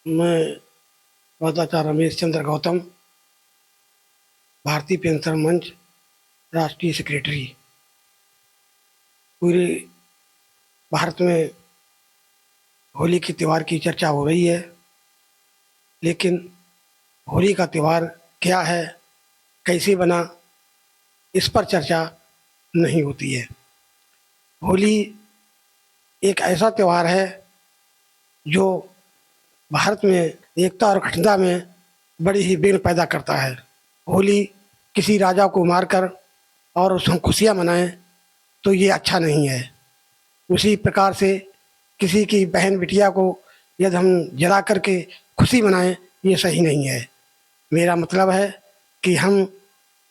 मैं पदाचार्य रमेश चंद्र गौतम, भारतीय पेंशन मंच राष्ट्रीय सेक्रेटरी। पूरे भारत में होली के त्यौहार की चर्चा हो रही है, लेकिन होली का त्यौहार क्या है, कैसे बना, इस पर चर्चा नहीं होती है। होली एक ऐसा त्यौहार है जो भारत में एकता और अखंडता में बड़ी ही विघ्न पैदा करता है। होली किसी राजा को मारकर और उस हम खुशियाँ मनाएं तो ये अच्छा नहीं है। उसी प्रकार से किसी की बहन बिटिया को यदि हम जला करके खुशी मनाएं, ये सही नहीं है। मेरा मतलब है कि हम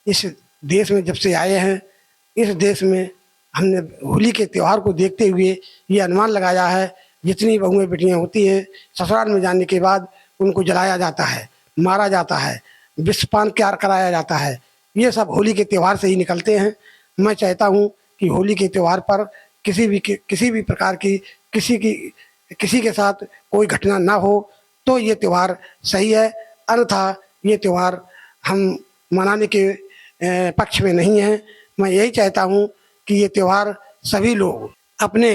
इस देश में जब से आए हैं, इस देश में हमने होली के त्यौहार को देखते हुए ये अनुमान लगाया है, जितनी बहुएं बेटियां होती हैं ससुराल में जाने के बाद उनको जलाया जाता है, मारा जाता है, विषपान क्यार कराया जाता है। ये सब होली के त्यौहार से ही निकलते हैं। मैं चाहता हूँ कि होली के त्यौहार पर किसी भी प्रकार की किसी के साथ कोई घटना ना हो तो ये त्यौहार सही है, अन्यथा ये त्यौहार हम मनाने के पक्ष में नहीं है। मैं यही चाहता हूँ कि ये त्यौहार सभी लोग अपने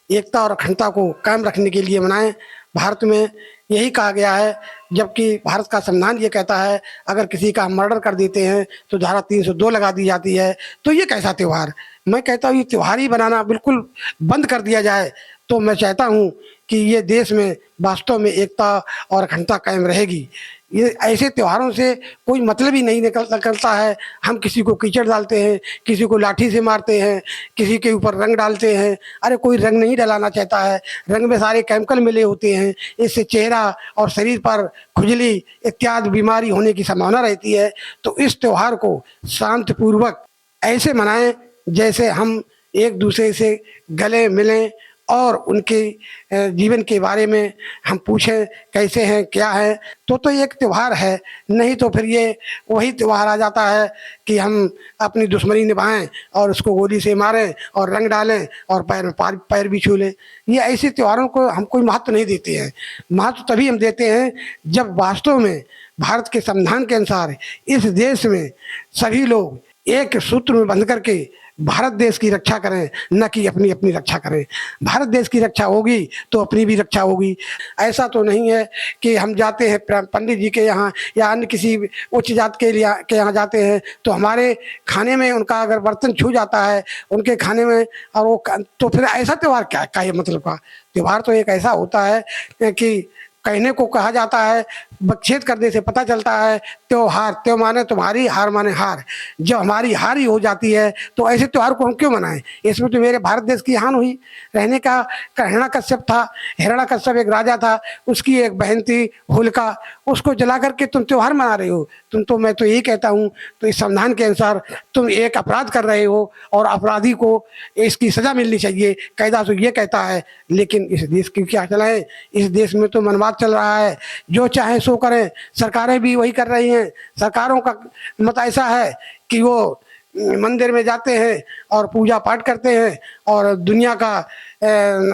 एकता और अखंडता को कायम रखने के लिए मनाएं। भारत में यही कहा गया है, जबकि भारत का संविधान ये कहता है अगर किसी का मर्डर कर देते हैं तो धारा 302 लगा दी जाती है। तो ये कैसा त्यौहार? मैं कहता हूँ ये त्यौहार ही बनाना बिल्कुल बंद कर दिया जाए तो मैं चाहता हूँ कि ये देश में वास्तव में एकता और अखंडता कायम रहेगी। ये ऐसे त्योहारों से कोई मतलब ही नहीं निकलता है। हम किसी को कीचड़ डालते हैं, किसी को लाठी से मारते हैं, किसी के ऊपर रंग डालते हैं। अरे कोई रंग नहीं डलाना चाहता है, रंग में सारे केमिकल मिले होते हैं, इससे चेहरा और शरीर पर खुजली इत्यादि बीमारी होने की संभावना रहती है। तो इस त्यौहार को शांतिपूर्वक ऐसे मनाएं जैसे हम एक दूसरे से गले मिलें और उनके जीवन के बारे में हम पूछें कैसे हैं, क्या है। तो एक त्यौहार है, नहीं तो फिर ये वही त्यौहार आ जाता है कि हम अपनी दुश्मनी निभाएं और उसको गोली से मारें और रंग डालें और पैर भी छू लें। ये ऐसे त्योहारों को हम कोई महत्व नहीं देते हैं। महत्व तभी हम देते हैं जब वास्तव में भारत के संविधान के अनुसार इस देश में सभी लोग एक सूत्र में बंध करके भारत देश की रक्षा करें, न कि अपनी अपनी रक्षा करें। भारत देश की रक्षा होगी तो अपनी भी रक्षा होगी। ऐसा तो नहीं है कि हम जाते हैं पंडित जी के यहाँ या अन्य किसी उच्च जात के यहाँ जाते हैं तो हमारे खाने में उनका अगर बर्तन छू जाता है उनके खाने में और वो तो फिर ऐसा त्यौहार क्या ये मतलब का त्यौहार? तो एक ऐसा होता है कि कहने को कहा जाता है, बकछेद करने से पता चलता है त्योहार त्यों माने तुम्हारी, हार माने हार। जब हमारी हार ही हो जाती है तो ऐसे त्यौहार को हम क्यों मनाएं? इसमें तो मेरे भारत देश की हानि हुई। रहने का हिरण्यकश्यप था, हिरण्यकश्यप एक राजा था, उसकी एक बहन थी होलिका, उसको जला करके तुम त्यौहार मना रहे हो। तो मैं तो यही कहता हूँ, तो इस संविधान के अनुसार तुम एक अपराध कर रहे हो और अपराधी को इसकी सजा मिलनी चाहिए। कायदा तो ये कहता है, लेकिन इस देश की क्या चलाएं? इस देश में तो मनमाद चल रहा है, जो चाहे सो करें। सरकारें भी वही कर रही हैं। सरकारों का मत ऐसा है कि वो मंदिर में जाते हैं और पूजा पाठ करते हैं और दुनिया का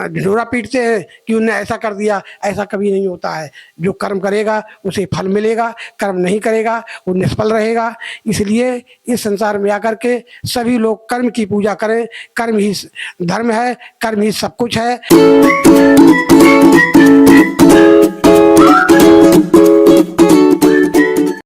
ढिंढोरा पीटते हैं कि उनने ऐसा कर दिया। ऐसा कभी नहीं होता है। जो कर्म करेगा उसे फल मिलेगा, कर्म नहीं करेगा वो निष्फल रहेगा। इसलिए इस संसार में आकर के सभी लोग कर्म की पूजा करें। कर्म ही धर्म है, कर्म ही सब कुछ है।